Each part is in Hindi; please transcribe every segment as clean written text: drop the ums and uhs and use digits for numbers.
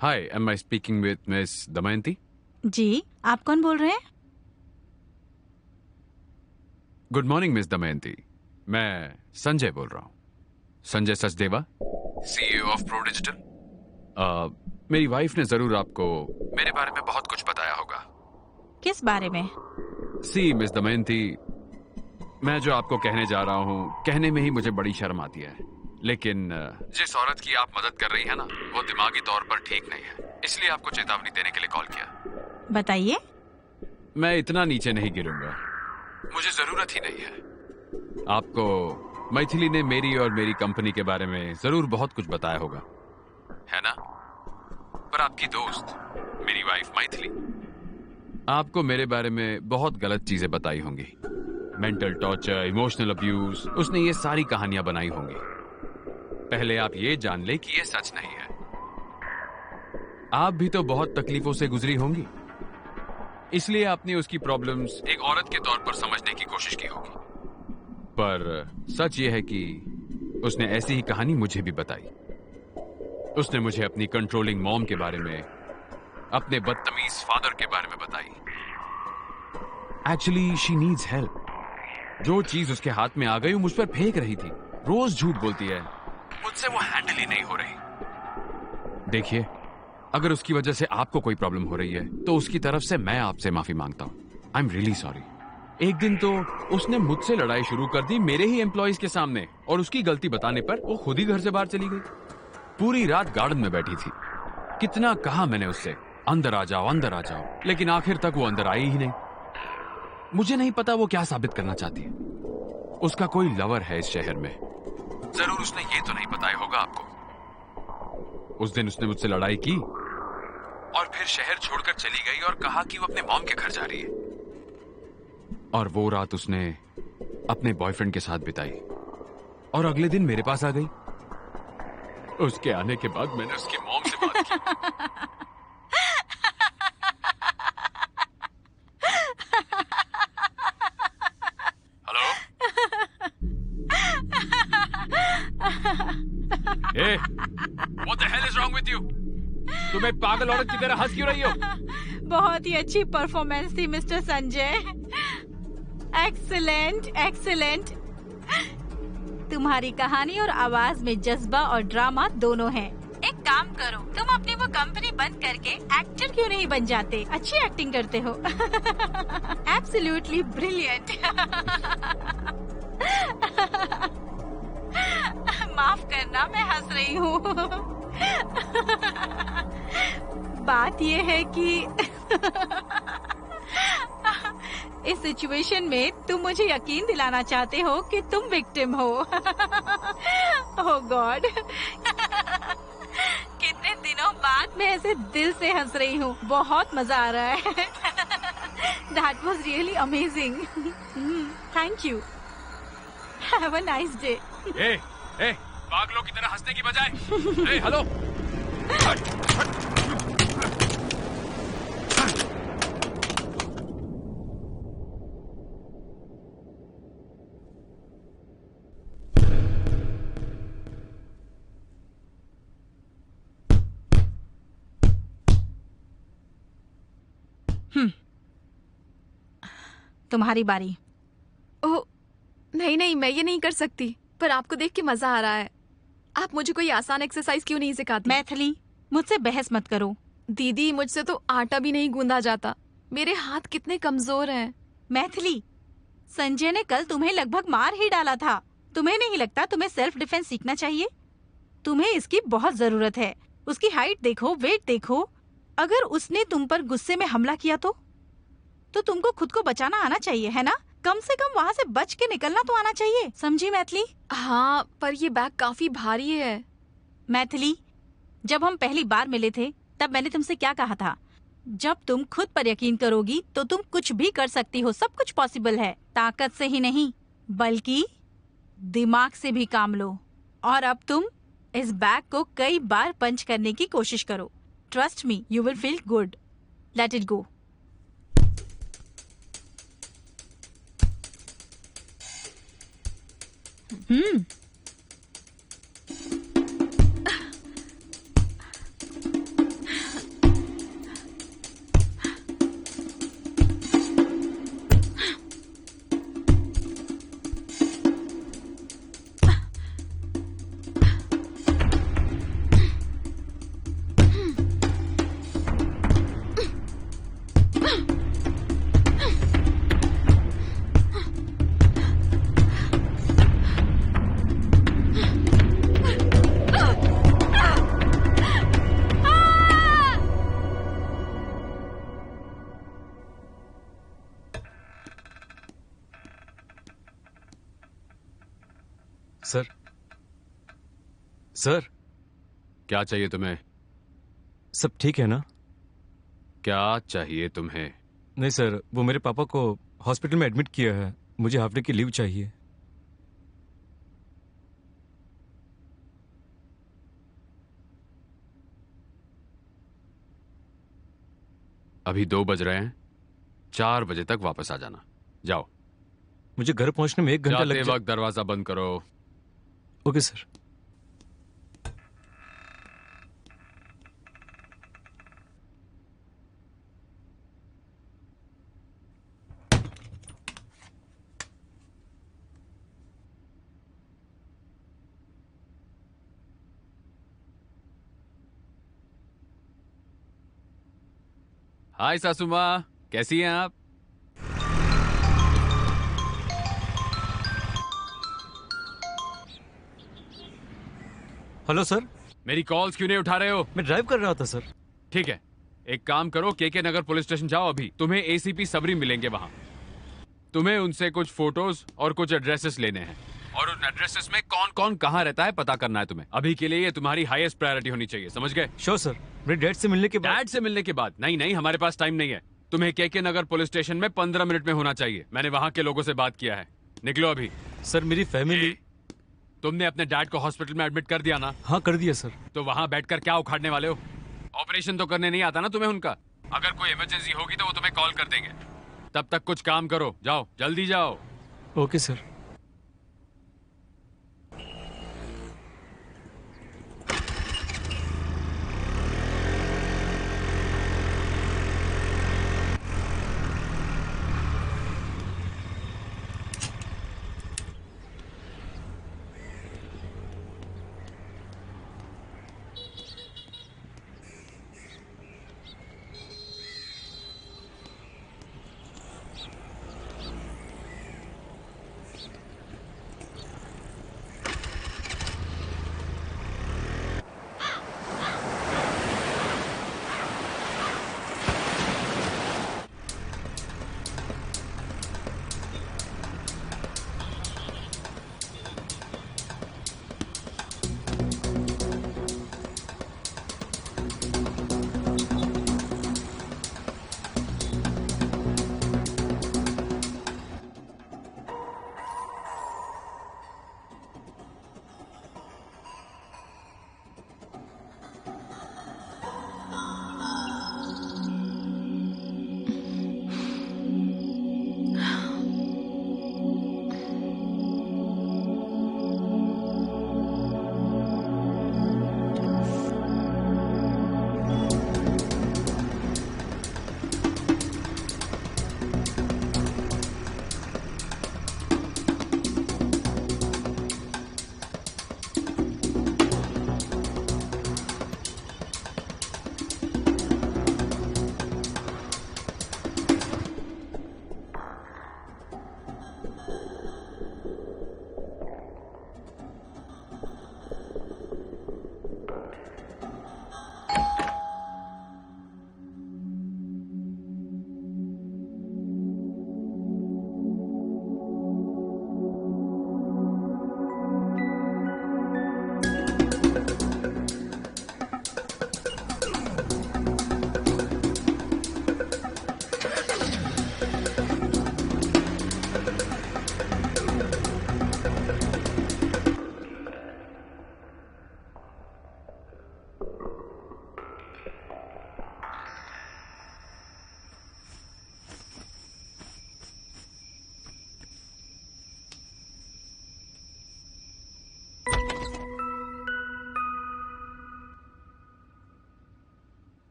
Hi, am I speaking with Miss Damayanti? जी, आप कौन बोल रहे हैं? Good morning miss Damayanti. मैं संजय बोल रहा हूँ, Sanjay Sachdeva, CEO of pro digital. मेरी वाइफ ने जरूर आपको मेरे बारे में बहुत कुछ बताया होगा। किस बारे में? सी मिस दमयंती, मैं जो आपको कहने जा रहा हूँ, कहने में ही मुझे बड़ी शर्म आती है, लेकिन जिस औरत की आप मदद कर रही है ना, वो दिमागी तौर पर ठीक नहीं है, इसलिए आपको चेतावनी देने के लिए कॉल किया। बताइए। मैं इतना नीचे नहीं गिरूंगा, मुझे जरूरत ही नहीं है। आपको मैथिली ने मेरी और मेरी कंपनी के बारे में जरूर बहुत कुछ बताया होगा, है ना? पर आपकी दोस्त, मेरी वाइफ मैथिली, आपको मेरे बारे में बहुत गलत चीजें बताई होंगी। मेंटल टॉर्चर, इमोशनल अब्यूज, उसने ये सारी कहानियां बनाई होंगी। पहले आप ये जान ले कि ये सच नहीं है। आप भी तो बहुत तकलीफों से गुजरी होंगी, इसलिए आपने उसकी प्रॉब्लम्स एक औरत के तौर पर समझने की कोशिश की होगी। पर सच यह है कि उसने ऐसी ही कहानी मुझे भी बताई। उसने मुझे अपनी कंट्रोलिंग मॉम के बारे में, अपने बदतमीज फादर के बारे में बताई। Actually she needs help. जो चीज उसके हाथ में आ गई वो मुझ पर फेंक रही थी। रोज झूठ बोलती है, मुझसे वो हैंडल ही नहीं हो रही। देखिए, अगर उसकी वजह से आपको कोई प्रॉब्लम हो रही है तो उसकी तरफ से मैं आपसे माफी मांगता हूं। I am really sorry. एक दिन तो उसने मुझसे लड़ाई शुरू कर दी मेरे ही एम्प्लॉइज के सामने, और उसकी गलती बताने पर वो खुद ही घर से बाहर चली गई। पूरी रात गार्डन में बैठी थी। कितना कहा मैंने उससे, अंदर आ जाओ, अंदर आ जाओ, लेकिन आखिर तक वो अंदर आई ही नहीं। मुझे नहीं पता वो क्या साबित करना चाहती है। उसका कोई लवर है इस शहर में, जरूर उसने ये तो नहीं बताया होगा आपको। उस दिन उसने मुझसे लड़ाई की और फिर शहर छोड़कर चली गई और कहा कि वो अपने मॉम के घर जा रही है। और वो रात उसने अपने बॉयफ्रेंड के साथ बिताई और अगले दिन मेरे पास आ गई। उसके आने के बाद मैंने उसकी मॉम से बात की। Hello? A, what the hell is wrong with you? तुम एक पागल औरत की तरह हंस क्यों रही हो? बहुत ही अच्छी परफॉर्मेंस थी मिस्टर संजय। Excellent, excellent. तुम्हारी कहानी और आवाज में जज्बा और ड्रामा दोनों हैं। एक काम करो, तुम अपनी वो कंपनी बंद करके एक्टर क्यों नहीं बन जाते? अच्छी एक्टिंग करते हो। Absolutely brilliant. माफ करना, मैं हंस रही हूँ। बात ये है कि इस सिचुएशन में तुम मुझे यकीन दिलाना चाहते हो कि तुम विक्टिम हो। ओह गॉड। कितने दिनों बाद मैं ऐसे दिल से हंस रही हूँ। बहुत मजा आ रहा है। That was really amazing. Thank you. Have a nice day. ए, पागलों की तरह हंसने की बजाय, ए, हेलो। तुम्हारी बारी। ओह नहीं नहीं, मैं ये नहीं कर सकती, पर आपको देख के मजा आ रहा है। आप मुझे कोई आसान एक्सरसाइज क्यों नहीं सिखाती? मैथिली, मुझसे बहस मत करो। दीदी, मुझसे तो आटा भी नहीं गूंदा जाता, मेरे हाथ कितने कमजोर हैं। मैथिली, संजय ने कल तुम्हें लगभग मार ही डाला था। तुम्हें नहीं लगता तुम्हें सेल्फ डिफेंस सीखना चाहिए? तुम्हें इसकी बहुत जरूरत है। उसकी हाइट देखो, वेट देखो। अगर उसने तुम पर गुस्से में हमला किया तो तुमको खुद को बचाना आना चाहिए, है ना? कम से कम वहाँ से बच के निकलना तो आना चाहिए, समझी मैथिली? हाँ, पर ये बैग काफी भारी है। मैथिली, जब हम पहली बार मिले थे तब मैंने तुमसे क्या कहा था? जब तुम खुद पर यकीन करोगी तो तुम कुछ भी कर सकती हो, सब कुछ पॉसिबल है। ताकत से ही नहीं बल्कि दिमाग से भी काम लो। और अब तुम इस बैग को कई बार पंच करने की कोशिश करो। Trust me, you will feel good. Let it go. Sir, sir, क्या चाहिए तुम्हें? सब ठीक है ना? क्या चाहिए तुम्हें? नहीं सर, वो मेरे पापा को हॉस्पिटल में एडमिट किया है, मुझे हाफ डे की लीव चाहिए। अभी 2 बज रहे हैं, 4 बजे तक वापस आ जाना। जाओ। मुझे घर पहुंचने में 1 घंटा जाते लग वक्त दरवाजा बंद करो। Okay sir. हाय सासू माँ, कैसी हैं आप? Hello sir. मेरी कॉल्स क्यों नहीं उठा रहे हो? मैं ड्राइव कर रहा था सर। ठीक है, एक काम करो, केके नगर पुलिस स्टेशन जाओ। अभी तुम्हें एसीपी सबरी मिलेंगे वहां। तुम्हें उनसे कुछ फोटोज और कुछ एड्रेसेस लेने हैं, और उन एड्रेसेस में कौन कौन कहाँ रहता है पता करना है तुम्हें। अभी के लिए ये तुम्हारी हाईएस्ट प्रायोरिटी होनी चाहिए, समझ गए? Sure sir. मेरे डैड से मिलने के बाद। डैड से मिलने के बाद? नहीं नहीं, हमारे पास टाइम नहीं है। तुम्हें केके नगर पुलिस स्टेशन में 15 मिनट में होना चाहिए। मैंने वहां के लोगों से बात किया है। निकलो अभी। सर मेरी फैमिली। तुमने अपने डैड को हॉस्पिटल में एडमिट कर दिया ना? हाँ कर दिया सर। तो वहां बैठकर क्या उखाड़ने वाले हो? ऑपरेशन तो करने नहीं आता ना तुम्हें उनका? अगर कोई इमरजेंसी होगी तो वो तुम्हें कॉल कर देंगे। तब तक कुछ काम करो, जाओ जल्दी जाओ। Okay sir.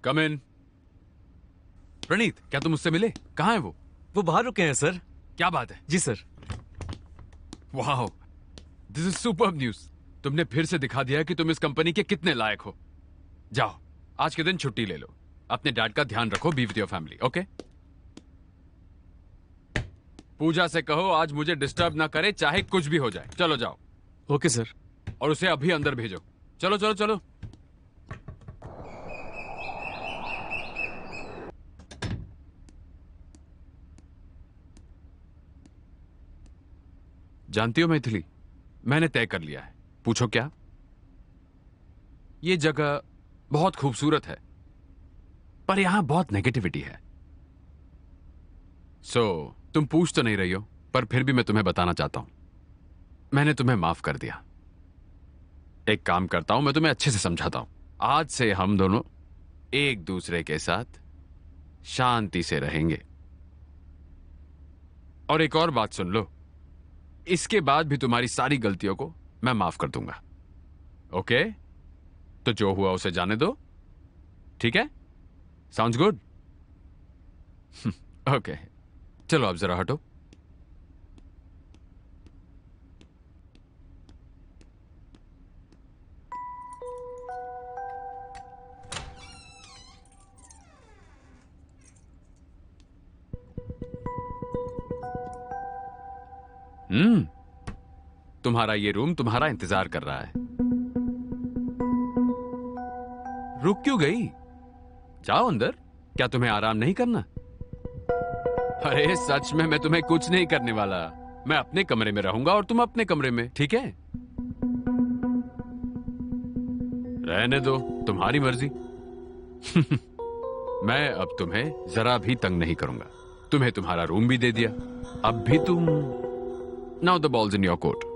कम इन। प्रणीत, क्या तुम उससे मिले? कहाँ है वो? वो बाहर रुके हैं सर। क्या बात है? जी सर। वाह, दिस इज सुपर्ब न्यूज। तुमने फिर से दिखा दिया कि तुम इस कंपनी के कितने लायक हो। जाओ, आज के दिन छुट्टी ले लो। अपने डैड का ध्यान रखो, be with your family, okay? Pooja से कहो आज मुझे डिस्टर्ब ना करे, चाहे कुछ भी हो जाए। चलो जाओ। Okay sir. और उसे अभी अंदर भेजो। चलो चलो चलो। जानती हो मैथिली, मैंने तय कर लिया है। पूछो क्या? ये जगह बहुत खूबसूरत है, पर यहां बहुत नेगेटिविटी है। तुम पूछ तो नहीं रही हो, पर फिर भी मैं तुम्हें बताना चाहता हूं। मैंने तुम्हें माफ कर दिया। एक काम करता हूं, मैं तुम्हें अच्छे से समझाता हूं। आज से हम दोनों एक दूसरे के साथ शांति से रहेंगे। और एक और बात सुन लो, इसके बाद भी तुम्हारी सारी गलतियों को मैं माफ कर दूंगा, ओके? तो जो हुआ उसे जाने दो, ठीक है? Sounds good? ओके, चलो अब जरा हटो। तुम्हारा ये रूम तुम्हारा इंतजार कर रहा है। रुक क्यों गई? जाओ अंदर। क्या तुम्हें आराम नहीं करना? अरे सच में मैं तुम्हें कुछ नहीं करने वाला। मैं अपने कमरे में रहूंगा और तुम अपने कमरे में, ठीक है? रहने दो, तुम्हारी मर्जी। मैं अब तुम्हें जरा भी तंग नहीं करूंगा। तुम्हें तुम्हारा रूम भी दे दिया। अब भी तुम, now the balls in your court.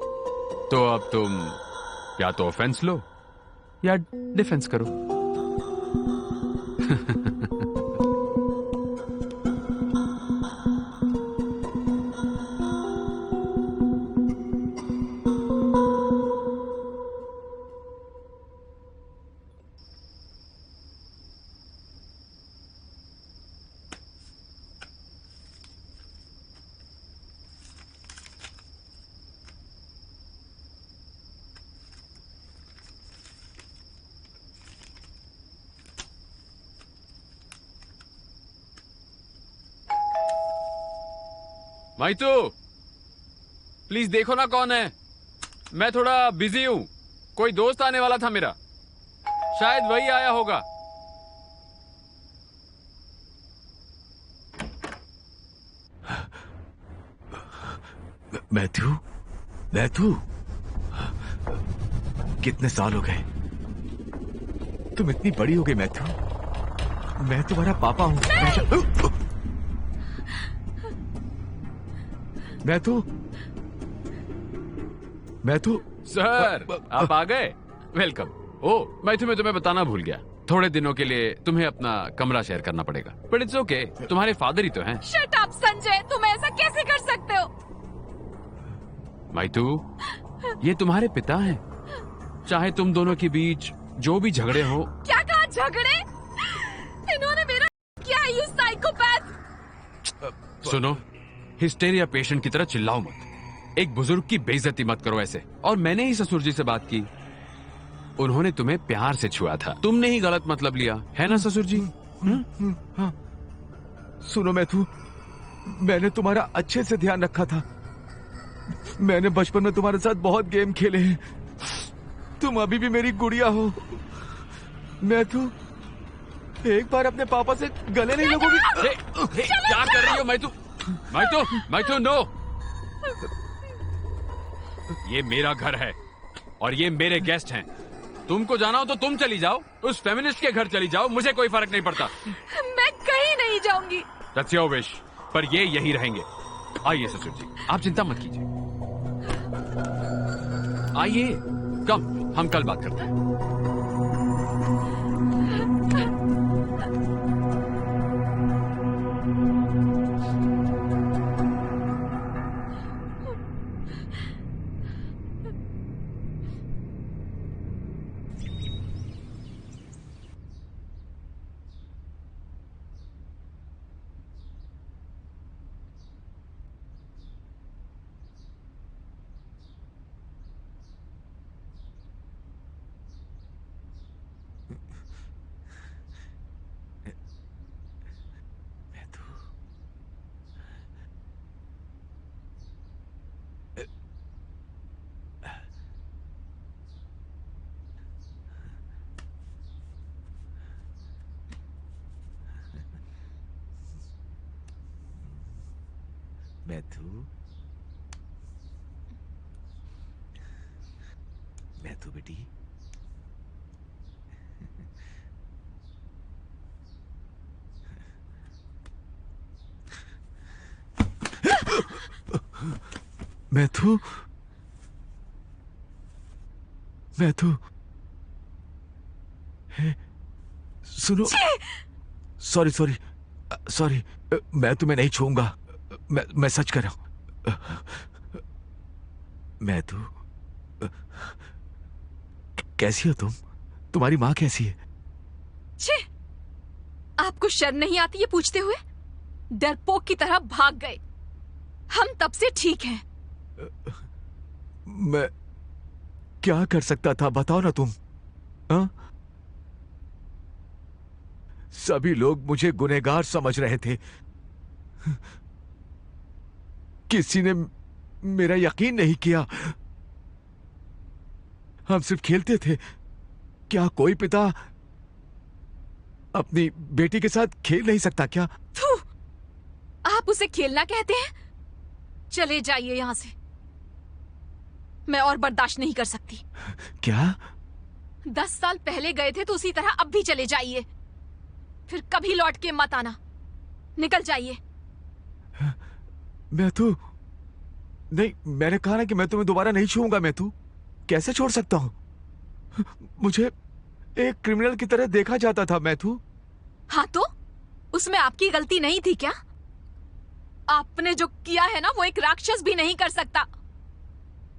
तो अब तुम या तो ऑफेंस लो या डिफेंस करो। माइतू, प्लीज देखो ना कौन है। मैं थोड़ा बिजी हूं। कोई दोस्त आने वाला था मेरा, शायद वही आया होगा। मैथ्यू, मैथ्यू, कितने साल हो गए? तुम इतनी बड़ी हो गई मैथ्यू। मैं तुम्हारा पापा हूं। Matthew, Matthew. सर, आप आ गए? वेलकम। ओ मैथ्यू, मैं तुम्हें बताना भूल गया। थोड़े दिनों के लिए तुम्हें अपना कमरा शेयर करना पड़ेगा, बट इट्स ओके। तुम्हारे फादर ही तो हैं। शट अप संजय, तुम ऐसा कैसे कर सकते हो? माइतू, ये तुम्हारे पिता हैं। चाहे तुम दोनों के बीच जो भी झगड़े हो। क्या कहा झगड़े? इन्होंने मेरा क्या? You psychopath. सुनो, हिस्टेरिया पेशेंट की तरह चिल्लाओ मत। एक बुजुर्ग की बेइज्जती मत करो ऐसे। और मैंने ही ससुर जी से बात की, उन्होंने तुम्हें प्यार से छुआ था। तुमने ही गलत मतलब लिया है ना ससुर जी? हाँ। सुनो मैथ्यू, मैंने तुम्हारा अच्छे से ध्यान रखा था। मैंने बचपन में तुम्हारे साथ बहुत गेम खेले हैं। तुम अभी भी मेरी गुड़िया हो। मैथ्यू, एक बार अपने पापा से गले नहीं लगोगी? क्या कर रही हो मैथ्यू? Matthew, Matthew, no. ये मेरा घर है और ये मेरे गेस्ट हैं। तुमको जाना हो तो तुम चली जाओ, उस फेमिनिस्ट के घर चली जाओ, मुझे कोई फर्क नहीं पड़ता। मैं कहीं नहीं जाऊंगी। That's your wish, पर ये यही रहेंगे। आइए ससुर जी, आप चिंता मत कीजिए। आइए, कम, हम कल बात करते हैं। मैथू, मैथू बेटी, मैथू, मैथू, सुनो, सॉरी सॉरी सॉरी, मैं तुम्हें नहीं छूऊंगा, मैं सच कर रहा हूं। मैथू, कैसी हो तुम? तुम्हारी माँ कैसी है? छे! आपको शर्म नहीं आती ये पूछते हुए? डरपोक की तरह भाग गए। हम तब से ठीक हैं। मैं क्या कर सकता था, बताओ ना तुम। हाँ? सभी लोग मुझे गुनहगार समझ रहे थे। किसी ने मेरा यकीन नहीं किया। हम सिर्फ खेलते थे। क्या कोई पिता अपनी बेटी के साथ खेल नहीं सकता क्या? थू! आप उसे खेलना कहते हैं? चले जाइए यहां से। मैं और बर्दाश्त नहीं कर सकती। क्या? 10 साल पहले गए थे तो उसी तरह अब भी चले जाइए। फिर कभी लौट के मत आना। निकल जाइए। मैथू, नहीं, मैंने कहा ना कि मैं तुम्हें दोबारा नहीं छूऊंगा। मैथू, कैसे छोड़ सकता हूं? मुझे एक क्रिमिनल की तरह देखा जाता था। मैथू, हाँ तो उसमें आपकी गलती नहीं थी क्या? आपने जो किया है ना वो एक राक्षस भी नहीं कर सकता।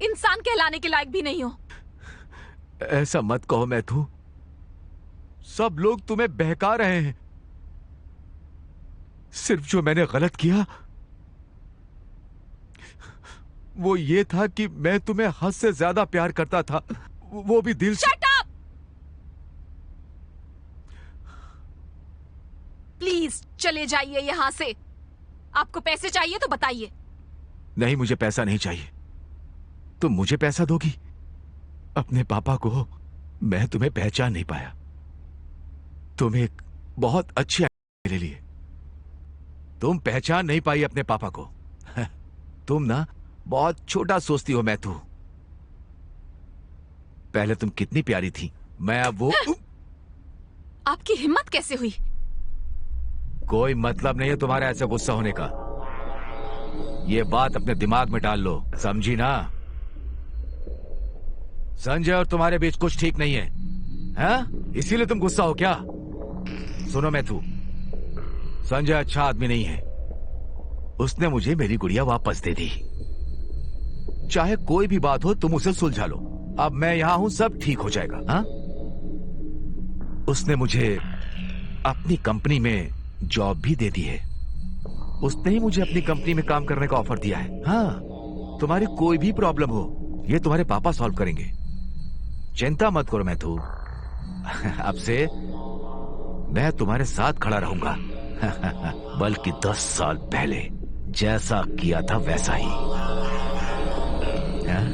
इंसान कहलाने के लायक भी नहीं हो। ऐसा मत कहो मैथू। सब लोग तुम्हें बहका रहे हैं। सिर्फ जो मैंने गलत किया वो ये था कि मैं तुम्हें हद से ज्यादा प्यार करता था, वो भी दिल से। Shut up! प्लीज चले जाइए यहां से। आपको पैसे चाहिए तो बताइए। नहीं, मुझे पैसा नहीं चाहिए। तुम मुझे पैसा दोगी? अपने पापा को मैं तुम्हें पहचान नहीं पाया। तुम एक बहुत अच्छी ले लिए। तुम पहचान नहीं पाई अपने पापा को। तुम ना बहुत छोटा सोचती हो मैथू। पहले तुम कितनी प्यारी थी, मैं अब वो। आपकी हिम्मत कैसे हुई? कोई मतलब नहीं है तुम्हारे ऐसे गुस्सा होने का। ये बात अपने दिमाग में डाल लो, समझी ना? संजय और तुम्हारे बीच कुछ ठीक नहीं है, हैं? इसीलिए तुम गुस्सा हो क्या? सुनो मैथू, संजय अच्छा आदमी नहीं है। उसने मुझे मेरी गुड़िया वापस दे दी। चाहे कोई भी बात हो तुम उसे सुलझा लो। अब मैं यहां हूं, सब ठीक हो जाएगा। हाँ? उसने मुझे अपनी कंपनी में जॉब भी दे दी है। उसने ही मुझे अपनी कंपनी में काम करने का ऑफर दिया है। हाँ, तुम्हारी कोई भी प्रॉब्लम हो ये तुम्हारे पापा सॉल्व करेंगे। चिंता मत करो मैथू। अब से मैं तुम्हारे साथ खड़ा रहूंगा। बल्कि 10 साल पहले जैसा किया था वैसा ही। हाँ?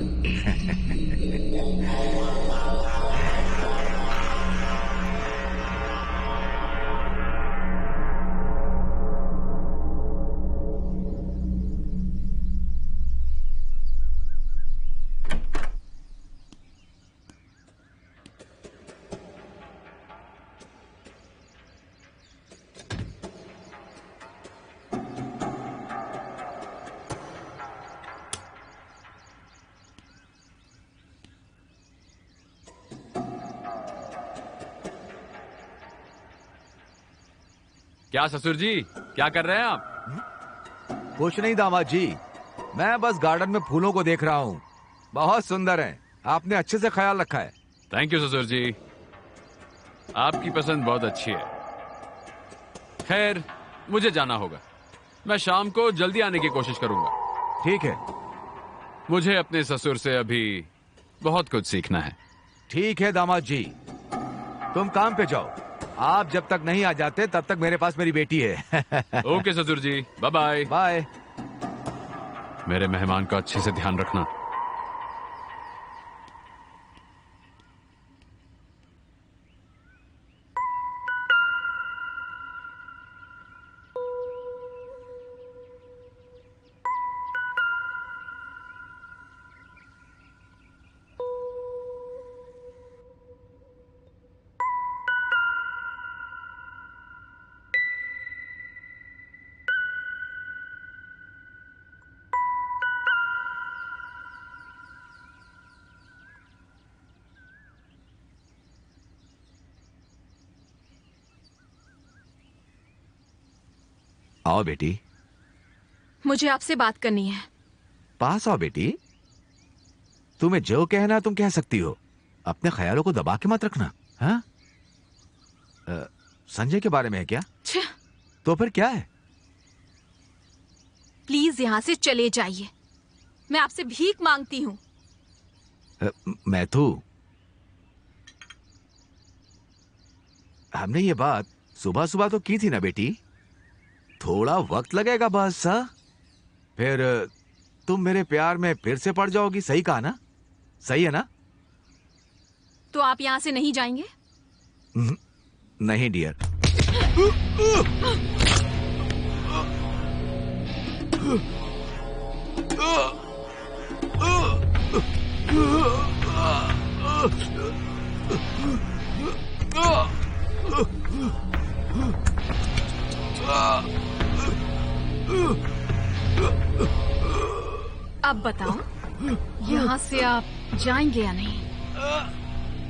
क्या ससुर जी, क्या कर रहे हैं आप? कुछ नहीं दामाद जी, मैं बस गार्डन में फूलों को देख रहा हूँ। बहुत सुंदर हैं। आपने अच्छे से ख्याल रखा है। थैंक यू ससुर जी, आपकी पसंद बहुत अच्छी है। खैर, मुझे जाना होगा। मैं शाम को जल्दी आने की कोशिश करूंगा। ठीक है। मुझे अपने ससुर से अभी बहुत कुछ सीखना है। ठीक है दामाद जी, तुम काम पे जाओ। आप जब तक नहीं आ जाते तब तक मेरे पास मेरी बेटी है। ओके ससुर जी, बाय बाय। बाय। मेरे मेहमान का अच्छे से ध्यान रखना। आओ बेटी, मुझे आपसे बात करनी है। पास आओ बेटी। तुम्हें जो कहना तुम कह सकती हो, अपने ख्यालों को दबा के मत रखना। हाँ, संजय के बारे में है क्या? छे, तो फिर क्या है? प्लीज यहाँ से चले जाइए, मैं आपसे भीख मांगती हूँ। मैथू, हमने ये बात सुबह सुबह तो की थी ना बेटी, थोड़ा वक्त लगेगा बस। हाँ, फिर तुम मेरे प्यार में फिर से पड़ जाओगी। सही कहा ना? सही है ना? तो आप यहाँ से नहीं जाएंगे? नहीं डियर। अब बताओ, यहाँ से आप जाएंगे या नहीं?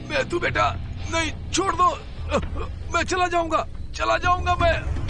मैं तू बेटा नहीं, छोड़ दो। मैं चला जाऊंगा मैं।